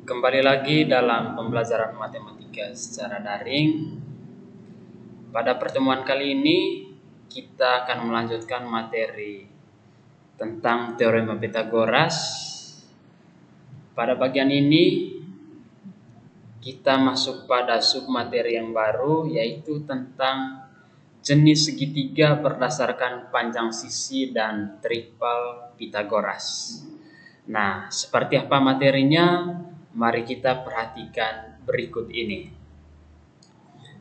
Kembali lagi dalam pembelajaran matematika secara daring. Pada pertemuan kali ini kita akan melanjutkan materi tentang teorema Pythagoras. Pada bagian ini kita masuk pada submateri yang baru, yaitu tentang jenis segitiga berdasarkan panjang sisi dan triple Pythagoras. Nah, seperti apa materinya? Mari kita perhatikan berikut ini.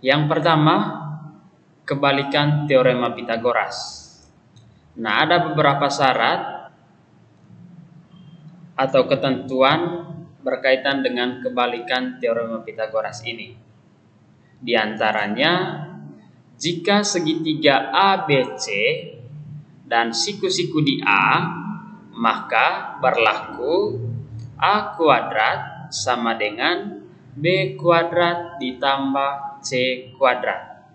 Yang pertama, kebalikan teorema Pythagoras. Nah, ada beberapa syarat atau ketentuan berkaitan dengan kebalikan teorema Pythagoras ini. Di antaranya, jika segitiga ABC dan siku-siku di A, maka berlaku A kuadrat sama dengan B kuadrat ditambah C kuadrat.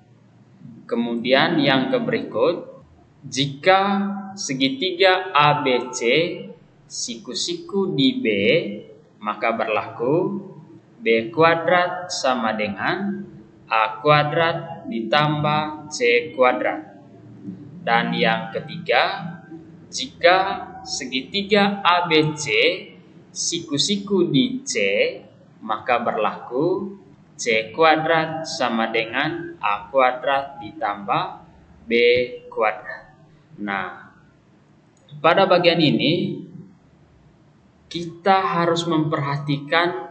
Kemudian yang berikut, jika segitiga ABC siku-siku di B, maka berlaku B kuadrat sama dengan A kuadrat ditambah C kuadrat. Dan yang ketiga, jika segitiga ABC siku-siku di C, maka berlaku C kuadrat sama dengan A kuadrat ditambah B kuadrat. Nah, pada bagian ini kita harus memperhatikan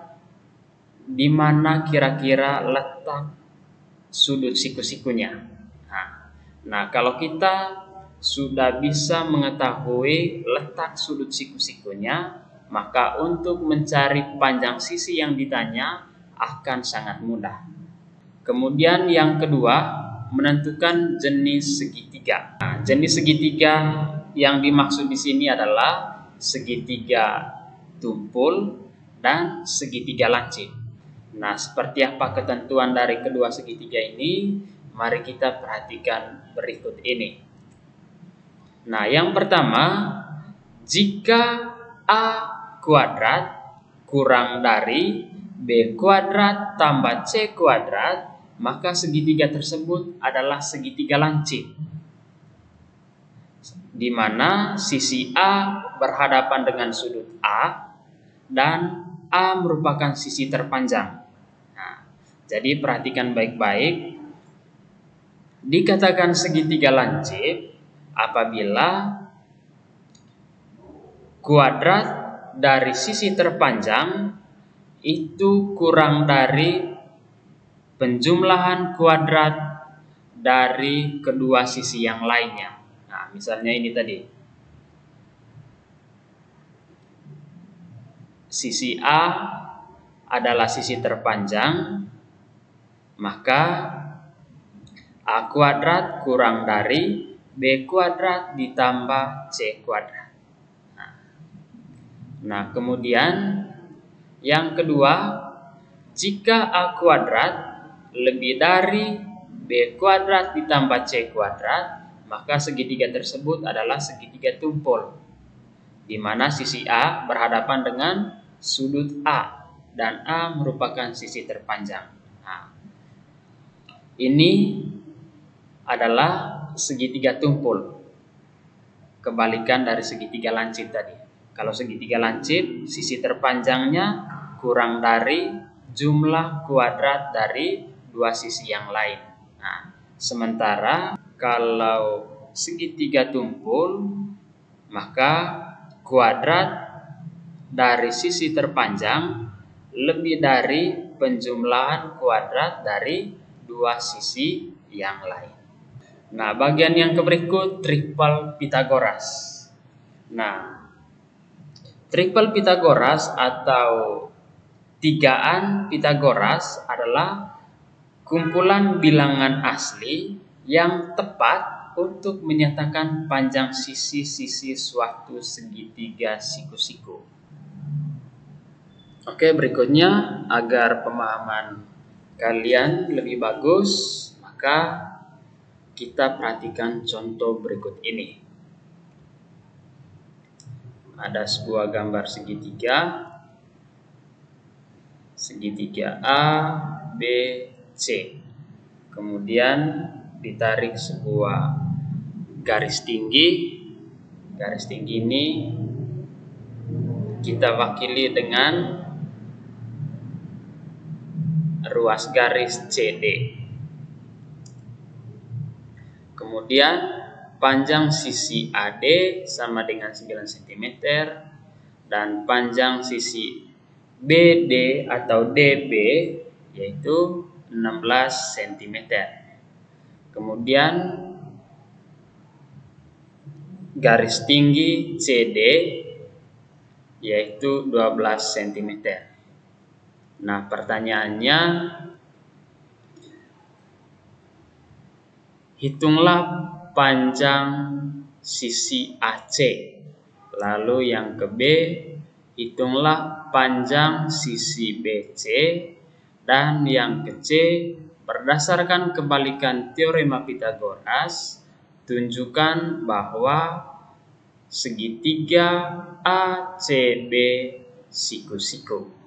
di mana kira-kira letak sudut siku-sikunya. Nah, kalau kita sudah bisa mengetahui letak sudut siku-sikunya, maka untuk mencari panjang sisi yang ditanya akan sangat mudah. Kemudian yang kedua, menentukan jenis segitiga. Nah, jenis segitiga yang dimaksud di sini adalah segitiga tumpul dan segitiga lancip. Nah, seperti apa ketentuan dari kedua segitiga ini? Mari kita perhatikan berikut ini. Nah, yang pertama, jika A kuadrat kurang dari B kuadrat tambah C kuadrat, maka segitiga tersebut adalah segitiga lancip, di mana sisi A berhadapan dengan sudut A dan A merupakan sisi terpanjang. Nah, jadi perhatikan baik-baik. Dikatakan segitiga lancip apabila kuadrat dari sisi terpanjang itu kurang dari penjumlahan kuadrat dari kedua sisi yang lainnya. Nah, misalnya ini tadi. Sisi A adalah sisi terpanjang, maka A kuadrat kurang dari B kuadrat ditambah C kuadrat. Nah, kemudian yang kedua, jika A kuadrat lebih dari B kuadrat ditambah C kuadrat, maka segitiga tersebut adalah segitiga tumpul, di mana sisi A berhadapan dengan sudut A dan A merupakan sisi terpanjang. Nah, ini adalah segitiga tumpul, kebalikan dari segitiga lancip tadi. Kalau segitiga lancip, sisi terpanjangnya kurang dari jumlah kuadrat dari dua sisi yang lain. Nah, sementara kalau segitiga tumpul, maka kuadrat dari sisi terpanjang lebih dari penjumlahan kuadrat dari dua sisi yang lain. Nah, bagian yang berikut triple Pythagoras. Nah, triple Pythagoras atau tigaan Pythagoras adalah kumpulan bilangan asli yang tepat untuk menyatakan panjang sisi-sisi suatu segitiga siku-siku. Oke, berikutnya agar pemahaman kalian lebih bagus, maka kita perhatikan contoh berikut ini. Ada sebuah gambar segitiga segitiga A, B, C. Kemudian ditarik sebuah garis tinggi. Garis tinggi ini kita wakili dengan ruas garis CD. Kemudian panjang sisi AD sama dengan 9 cm dan panjang sisi BD atau DB yaitu 16 cm. Kemudian garis tinggi CD yaitu 12 cm. Nah, pertanyaannya, hitunglah panjang sisi AC. Lalu yang ke B, hitunglah panjang sisi BC. Dan yang ke C, berdasarkan kebalikan teorema Pythagoras, tunjukkan bahwa segitiga ACB siku-siku.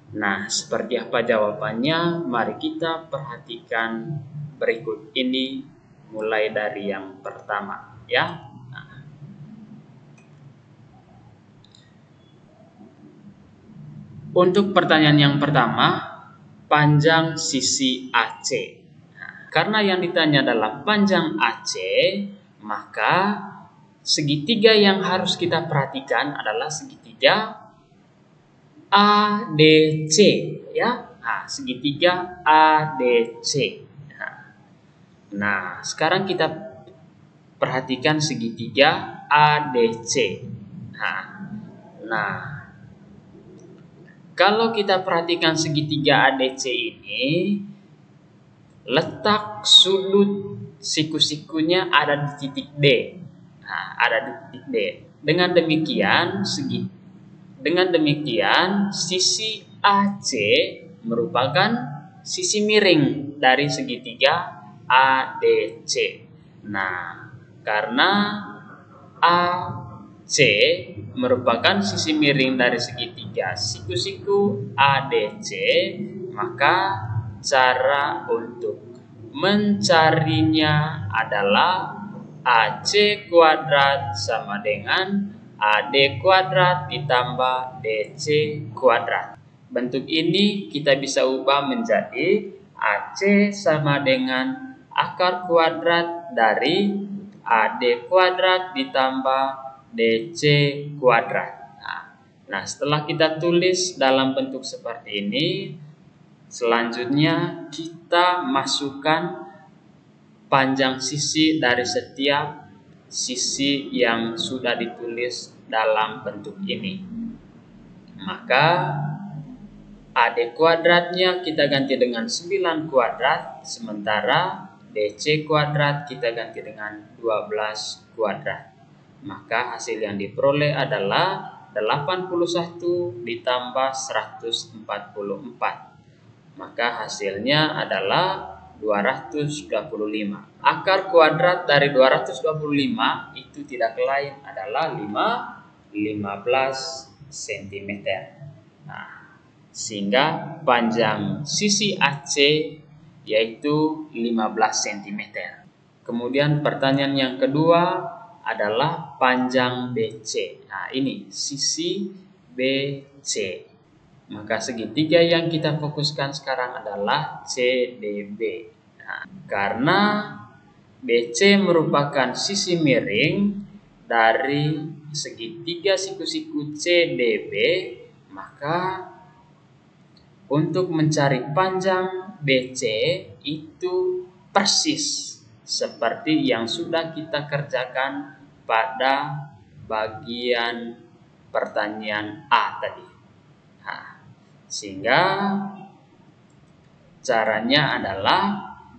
Nah, seperti apa jawabannya? Mari kita perhatikan berikut ini, mulai dari yang pertama, ya. Nah, untuk pertanyaan yang pertama, panjang sisi AC. Nah, karena yang ditanya adalah panjang AC, maka segitiga yang harus kita perhatikan adalah segitiga ADC, ya. Nah, segitiga ADC. Nah, sekarang kita perhatikan segitiga ADC. Nah, kalau kita perhatikan segitiga ADC ini, letak sudut siku-sikunya ada di titik D. Nah, ada di titik D. Dengan demikian, sisi AC merupakan sisi miring dari segitiga ADC. Nah, karena AC merupakan sisi miring dari segitiga siku-siku ADC, maka cara untuk mencarinya adalah AC kuadrat sama dengan AD kuadrat ditambah DC kuadrat. Bentuk ini kita bisa ubah menjadi AC sama dengan akar kuadrat dari AD kuadrat ditambah DC kuadrat. Nah, setelah kita tulis dalam bentuk seperti ini, selanjutnya kita masukkan panjang sisi dari setiap sisi yang sudah ditulis dalam bentuk ini. Maka AD kuadratnya kita ganti dengan 9 kuadrat, sementara DC kuadrat kita ganti dengan 12 kuadrat. Maka hasil yang diperoleh adalah 81 ditambah 144. Maka hasilnya adalah 225. Akar kuadrat dari 225 itu tidak lain adalah 15 cm. Nah, sehingga panjang sisi AC yaitu 15 cm. Kemudian pertanyaan yang kedua adalah panjang BC. Nah, ini sisi BC. Maka segitiga yang kita fokuskan sekarang adalah CDB. Nah, karena BC merupakan sisi miring dari segitiga siku-siku CDB, maka untuk mencari panjang BC itu persis seperti yang sudah kita kerjakan pada bagian pertanyaan A tadi. Nah, sehingga caranya adalah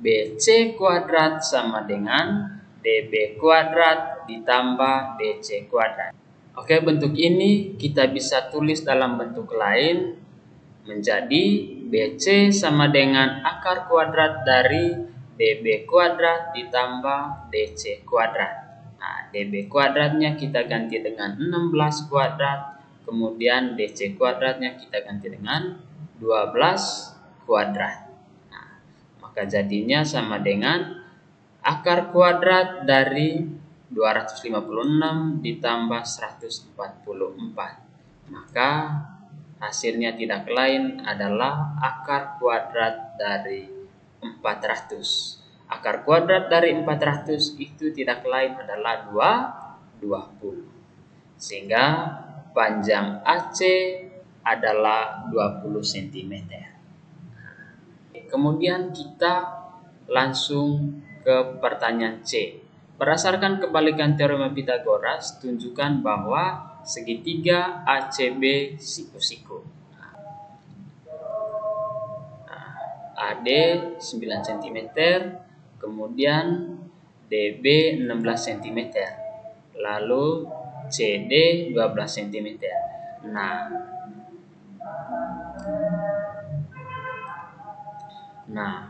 BC kuadrat sama dengan DB kuadrat ditambah DC kuadrat. Oke, bentuk ini kita bisa tulis dalam bentuk lain menjadi BC sama dengan akar kuadrat dari DB kuadrat ditambah DC kuadrat. Nah, DB kuadratnya kita ganti dengan 16 kuadrat, kemudian DC kuadratnya kita ganti dengan 12 kuadrat. Nah, maka jadinya sama dengan akar kuadrat dari 256 ditambah 144. Maka hasilnya tidak lain adalah akar kuadrat dari 400. Akar kuadrat dari 400 itu tidak lain adalah 20. Sehingga panjang AC adalah 20 cm. Kemudian kita langsung ke pertanyaan C. Berdasarkan kebalikan teorema Pythagoras, tunjukkan bahwa segitiga ACB siku-siku. AD 9 cm, kemudian DB 16 cm, lalu CD 12 cm. Nah,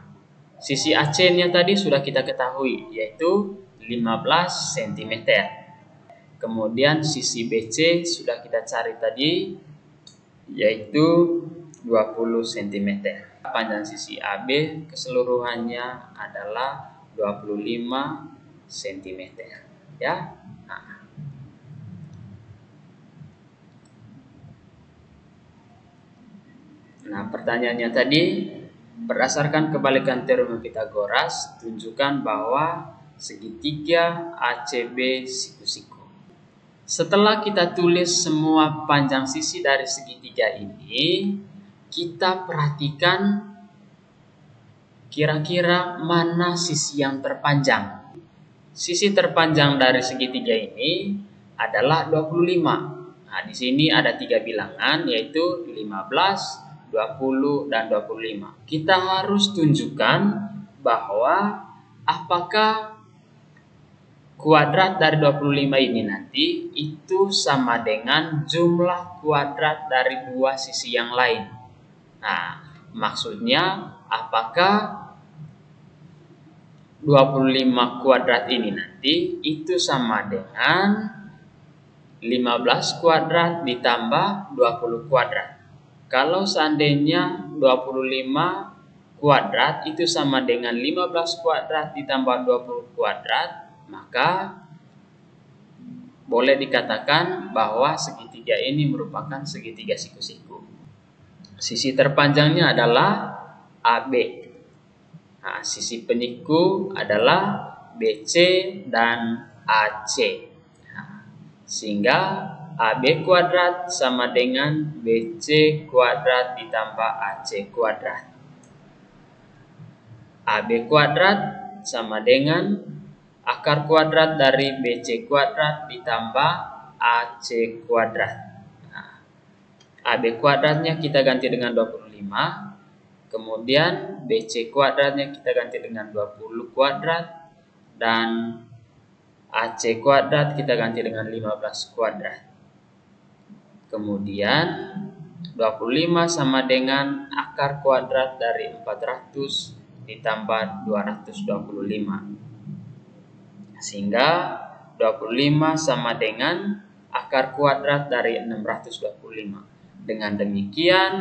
sisi AC-nya tadi sudah kita ketahui, yaitu 15 cm. Kemudian sisi BC sudah kita cari tadi, yaitu 20 cm. Panjang sisi AB keseluruhannya adalah 25 cm. Ya. Nah, pertanyaannya tadi, berdasarkan kebalikan teorema Pythagoras, tunjukkan bahwa segitiga ACB siku-siku. Setelah kita tulis semua panjang sisi dari segitiga ini, kita perhatikan kira-kira mana sisi yang terpanjang. Sisi terpanjang dari segitiga ini adalah 25. Nah, di sini ada 3 bilangan, yaitu 15, 20, dan 25. Kita harus tunjukkan bahwa apakah kuadrat dari 25 ini nanti itu sama dengan jumlah kuadrat dari dua sisi yang lain. Nah, maksudnya apakah 25 kuadrat ini nanti itu sama dengan 15 kuadrat ditambah 20 kuadrat. Kalau seandainya 25 kuadrat itu sama dengan 15 kuadrat ditambah 20 kuadrat, maka boleh dikatakan bahwa segitiga ini merupakan segitiga siku-siku. Sisi terpanjangnya adalah AB. Nah, sisi penyiku adalah BC dan AC. Nah, sehingga AB kuadrat sama dengan BC kuadrat ditambah AC kuadrat. AB kuadrat sama dengan akar kuadrat dari BC kuadrat ditambah AC kuadrat. Nah, AB kuadratnya kita ganti dengan 25. Kemudian BC kuadratnya kita ganti dengan 20 kuadrat. Dan AC kuadrat kita ganti dengan 15 kuadrat. Kemudian 25 sama dengan akar kuadrat dari 400 ditambah 225. Sehingga 25 sama dengan akar kuadrat dari 625. Dengan demikian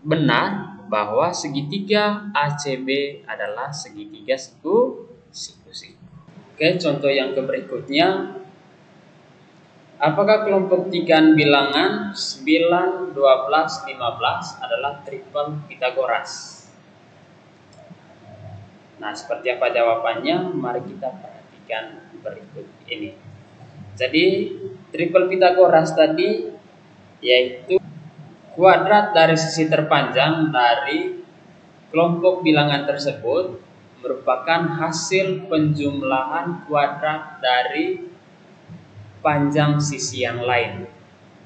benar bahwa segitiga ACB adalah segitiga siku-siku. Oke, contoh yang berikutnya. Apakah kelompok tigaan bilangan 9, 12, 15 adalah triple Pythagoras? Nah, seperti apa jawabannya? Mari kita perhatikan berikut ini. Jadi, triple Pythagoras tadi yaitu kuadrat dari sisi terpanjang dari kelompok bilangan tersebut merupakan hasil penjumlahan kuadrat dari panjang sisi yang lain.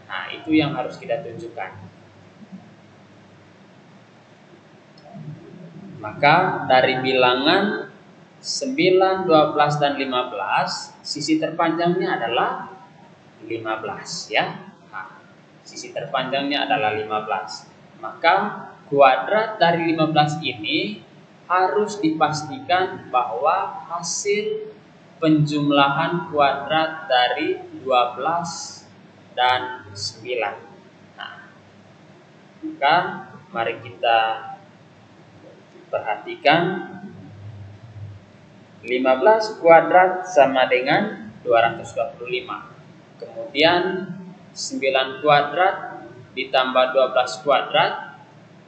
Nah, itu yang harus kita tunjukkan. Maka dari bilangan 9, 12, dan 15, sisi terpanjangnya adalah 15 ya. Nah, sisi terpanjangnya adalah 15. Maka kuadrat dari 15 ini harus dipastikan bahwa hasil penjumlahan kuadrat dari 12 dan 9. Nah, maka mari kita perhatikan 15 kuadrat sama dengan 225. Kemudian 9 kuadrat ditambah 12 kuadrat,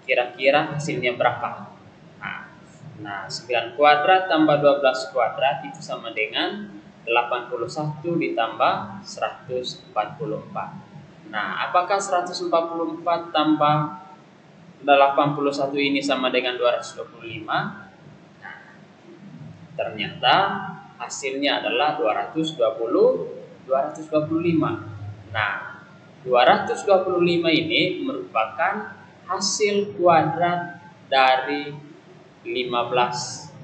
kira-kira hasilnya berapa? Nah, 9 kuadrat tambah 12 kuadrat itu sama dengan 81 ditambah 144. Nah, apakah 144 tambah 81 ini sama dengan 225? Nah, ternyata hasilnya adalah 225. Nah, 225 ini merupakan hasil kuadrat dari 15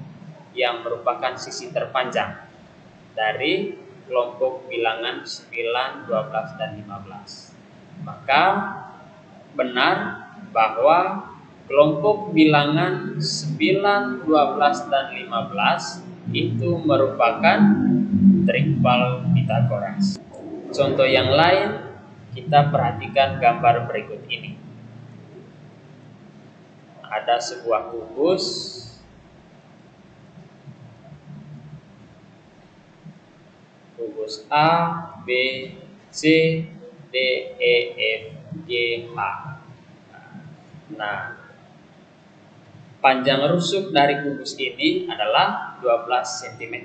yang merupakan sisi terpanjang dari kelompok bilangan 9, 12, dan 15. Maka benar bahwa kelompok bilangan 9, 12, dan 15 itu merupakan triple Pythagoras. Contoh yang lain, kita perhatikan gambar berikut ini. Ada sebuah kubus A, B, C, D, E, F, G, H. Nah, panjang rusuk dari kubus ini adalah 12 cm.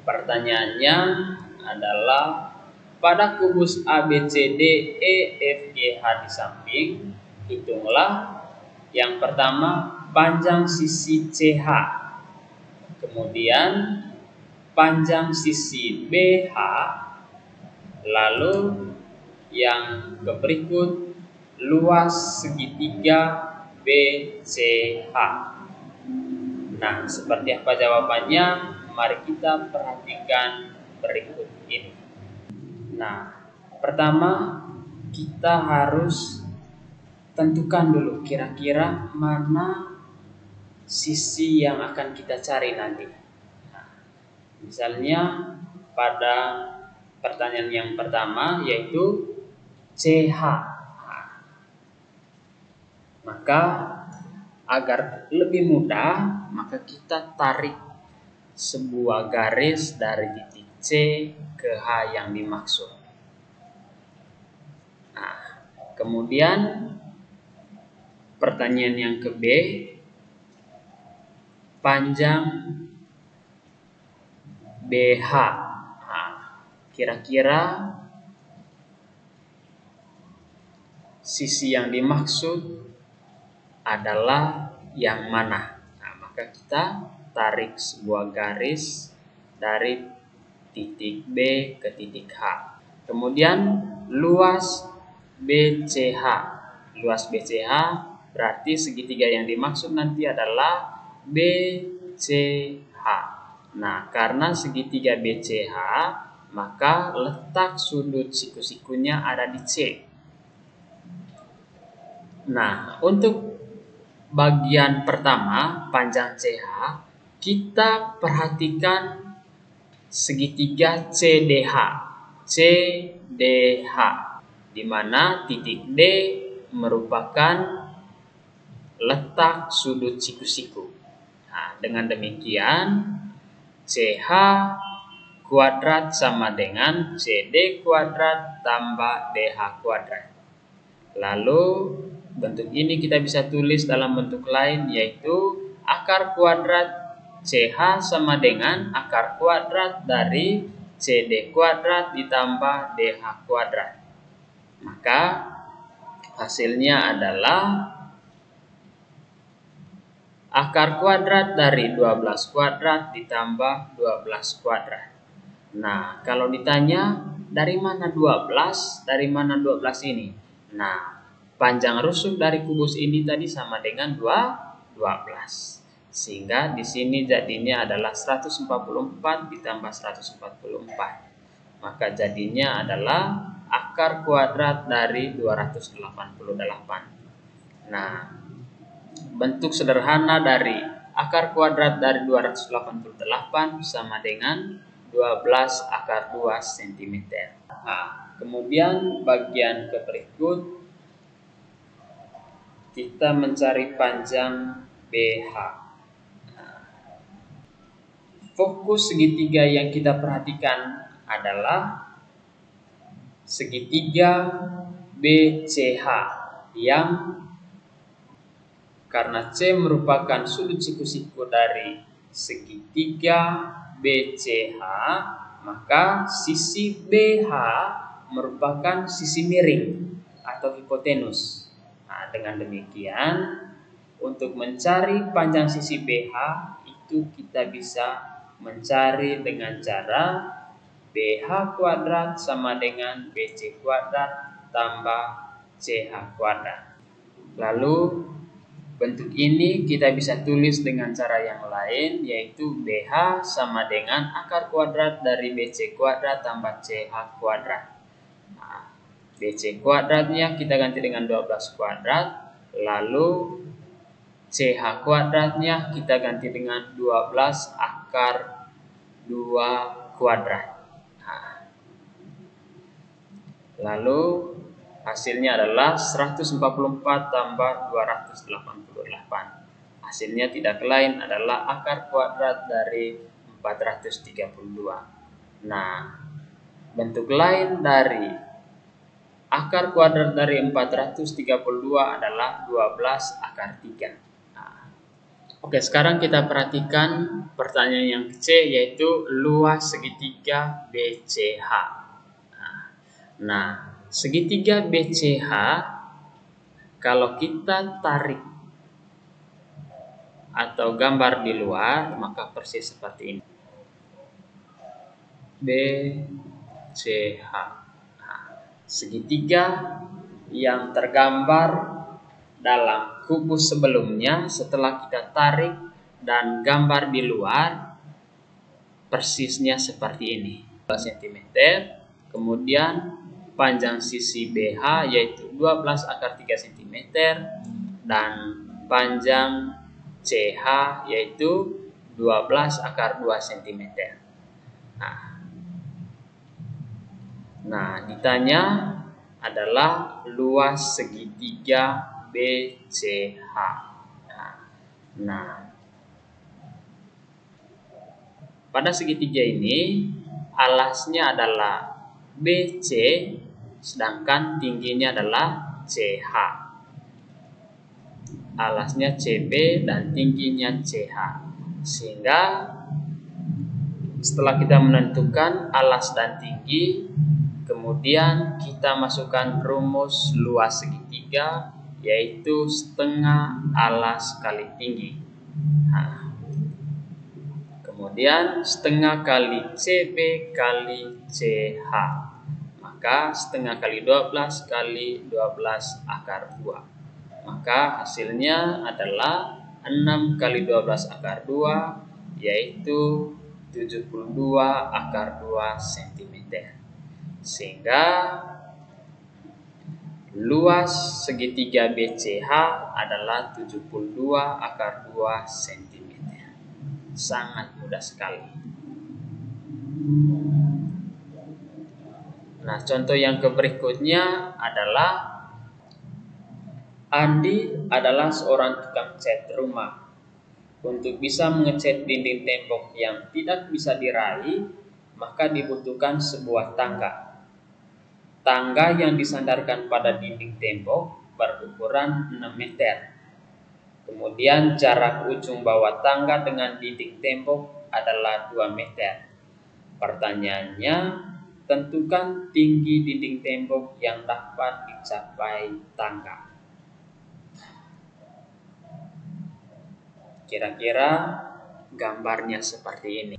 Pertanyaannya adalah pada kubus A, B, C, D, E, F, G, H di samping, hitunglah yang pertama panjang sisi CH, kemudian panjang sisi BH, lalu yang berikut luas segitiga BCH. Nah, seperti apa jawabannya? Mari kita perhatikan berikut ini. Nah, pertama kita harus tentukan dulu kira-kira mana sisi yang akan kita cari nanti. Nah, misalnya pada pertanyaan yang pertama yaitu CH. Maka agar lebih mudah, maka kita tarik sebuah garis dari titik C ke H yang dimaksud. Nah, kemudian pertanyaan yang ke B, panjang BH. Nah, kira-kira sisi yang dimaksud adalah yang mana? Nah, maka kita tarik sebuah garis dari titik B ke titik H. Kemudian luas BCH. Luas BCH berarti segitiga yang dimaksud nanti adalah BCH. Nah, karena segitiga BCH, maka letak sudut siku-sikunya ada di C. Nah, untuk bagian pertama, panjang CH, kita perhatikan segitiga CDH. CDH, di mana titik D merupakan letak sudut siku-siku. Nah, dengan demikian, CH kuadrat sama dengan CD kuadrat tambah DH kuadrat. Lalu bentuk ini kita bisa tulis dalam bentuk lain, yaitu akar kuadrat CH sama dengan akar kuadrat dari CD kuadrat ditambah DH kuadrat. Maka hasilnya adalah akar kuadrat dari 12 kuadrat ditambah 12 kuadrat. Nah, kalau ditanya dari mana 12, dari mana 12 ini? Nah, panjang rusuk dari kubus ini tadi sama dengan 12. Sehingga di sini jadinya adalah 144 ditambah 144. Maka jadinya adalah akar kuadrat dari 288. Nah, bentuk sederhana dari akar kuadrat dari 288 sama dengan 12 akar 2 cm. Nah, kemudian bagian ke berikut kita mencari panjang BH. Fokus segitiga yang kita perhatikan adalah segitiga BCH yang karena C merupakan sudut siku-siku dari segitiga BCH, maka sisi BH merupakan sisi miring atau hipotenus. Nah, dengan demikian untuk mencari panjang sisi BH itu kita bisa mencari dengan cara BH kuadrat sama dengan BC kuadrat tambah CH kuadrat. Lalu bentuk ini kita bisa tulis dengan cara yang lain, yaitu BH sama dengan akar kuadrat dari BC kuadrat tambah CH kuadrat. Nah, BC kuadratnya kita ganti dengan 12 kuadrat, lalu CH kuadratnya kita ganti dengan 12 akar 2 kuadrat. Nah, lalu hasilnya adalah 144 tambah 288. Hasilnya tidak lain adalah akar kuadrat dari 432. Nah, bentuk lain dari akar kuadrat dari 432 adalah 12 akar 3. Nah, oke, sekarang kita perhatikan pertanyaan yang C, yaitu luas segitiga BCH. Nah, segitiga BCH kalau kita tarik atau gambar di luar maka persis seperti ini. BCH. Nah, segitiga yang tergambar dalam kubus sebelumnya setelah kita tarik dan gambar di luar persisnya seperti ini. 2 cm. Kemudian panjang sisi BH yaitu 12 akar 3 cm dan panjang CH yaitu 12 akar 2 cm. Nah, ditanya adalah luas segitiga BCH. Nah, pada segitiga ini alasnya adalah BC, sedangkan tingginya adalah CH. Alasnya CB dan tingginya CH. Sehingga setelah kita menentukan alas dan tinggi, kemudian kita masukkan rumus luas segitiga, yaitu setengah alas kali tinggi. Nah, kemudian setengah kali CB kali CH. Maka setengah kali 12 kali 12 akar 2. Maka hasilnya adalah 6 kali 12 akar 2, yaitu 72 akar 2 cm. Sehingga luas segitiga BCH adalah 72 akar 2 cm. Sangat mudah sekali. Nah, contoh yang berikutnya adalah Andi adalah seorang tukang cat rumah. Untuk bisa mengecat dinding tembok yang tidak bisa diraih, maka dibutuhkan sebuah tangga. Tangga yang disandarkan pada dinding tembok berukuran 6 meter. Kemudian jarak ujung bawah tangga dengan dinding tembok adalah 2 meter. Pertanyaannya, tentukan tinggi dinding tembok yang dapat dicapai tangga. Kira-kira gambarnya seperti ini.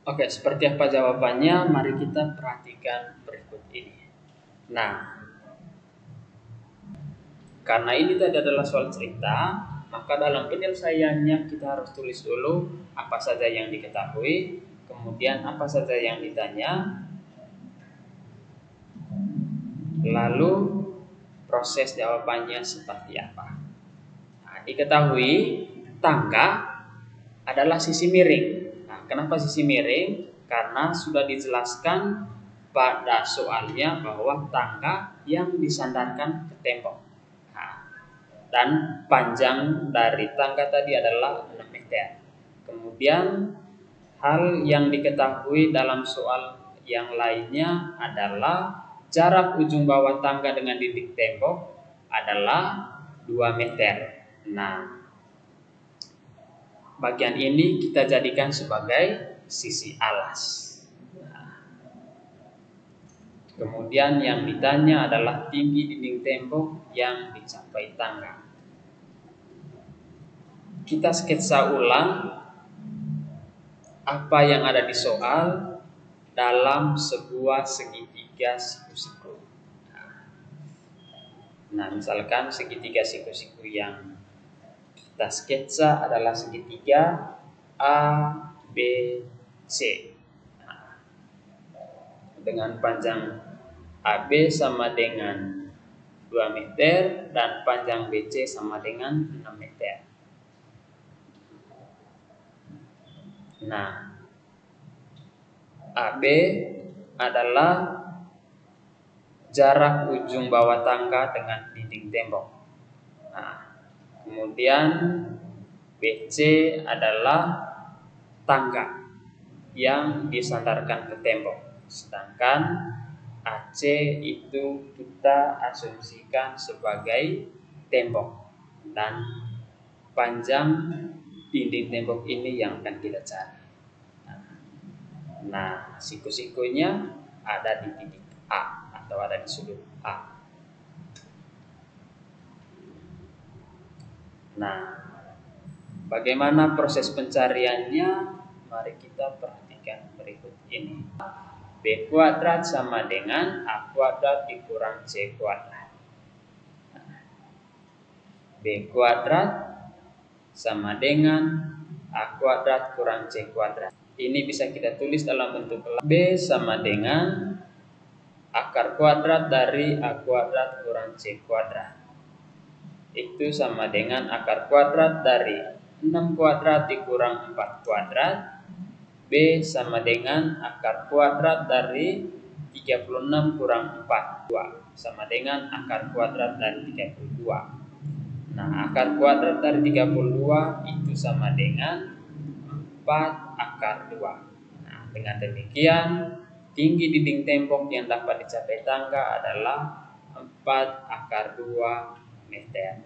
Oke, seperti apa jawabannya? Mari kita perhatikan berikut ini. Nah, karena ini tadi adalah soal cerita, maka dalam penyelesaiannya kita harus tulis dulu apa saja yang diketahui, kemudian apa saja yang ditanya, lalu proses jawabannya seperti apa. Nah, diketahui tangga adalah sisi miring. Nah, kenapa sisi miring? Karena sudah dijelaskan pada soalnya bahwa tangga yang disandarkan ke tembok. Nah, dan panjang dari tangga tadi adalah 6 meter. Kemudian hal yang diketahui dalam soal yang lainnya adalah jarak ujung bawah tangga dengan dinding tembok adalah 2 meter. Nah, bagian ini kita jadikan sebagai sisi alas. Kemudian yang ditanya adalah tinggi dinding tembok yang dicapai tangga. Kita sketsa ulang apa yang ada di soal dalam sebuah segitiga siku-siku. Nah, misalkan segitiga siku-siku yang kita sketsa adalah segitiga A, B, C. Nah, dengan panjang AB sama dengan 2 meter dan panjang BC sama dengan 6 meter. Nah, AB adalah jarak ujung bawah tangga dengan dinding tembok. Nah, kemudian BC adalah tangga yang disandarkan ke tembok. Sedangkan AC itu kita asumsikan sebagai tembok. Dan panjang dinding tembok ini yang akan kita cari. Nah, siku-sikunya ada di titik A atau ada di sudut A. Nah, bagaimana proses pencariannya? Mari kita perhatikan berikut ini. B kuadrat sama dengan A kuadrat dikurang C kuadrat. B kuadrat sama dengan A kuadrat kurang C kuadrat. Ini bisa kita tulis dalam bentuk B sama dengan akar kuadrat dari A kuadrat kurang C kuadrat. Itu sama dengan akar kuadrat dari 6 kuadrat dikurang 4 kuadrat. B sama dengan akar kuadrat dari 36 kurang 4, 2. Sama dengan akar kuadrat dari 32. Nah, akar kuadrat dari 32 itu sama dengan 4 akar 2. Nah, dengan demikian tinggi dinding tembok yang dapat dicapai tangga adalah 4 akar 2 meter.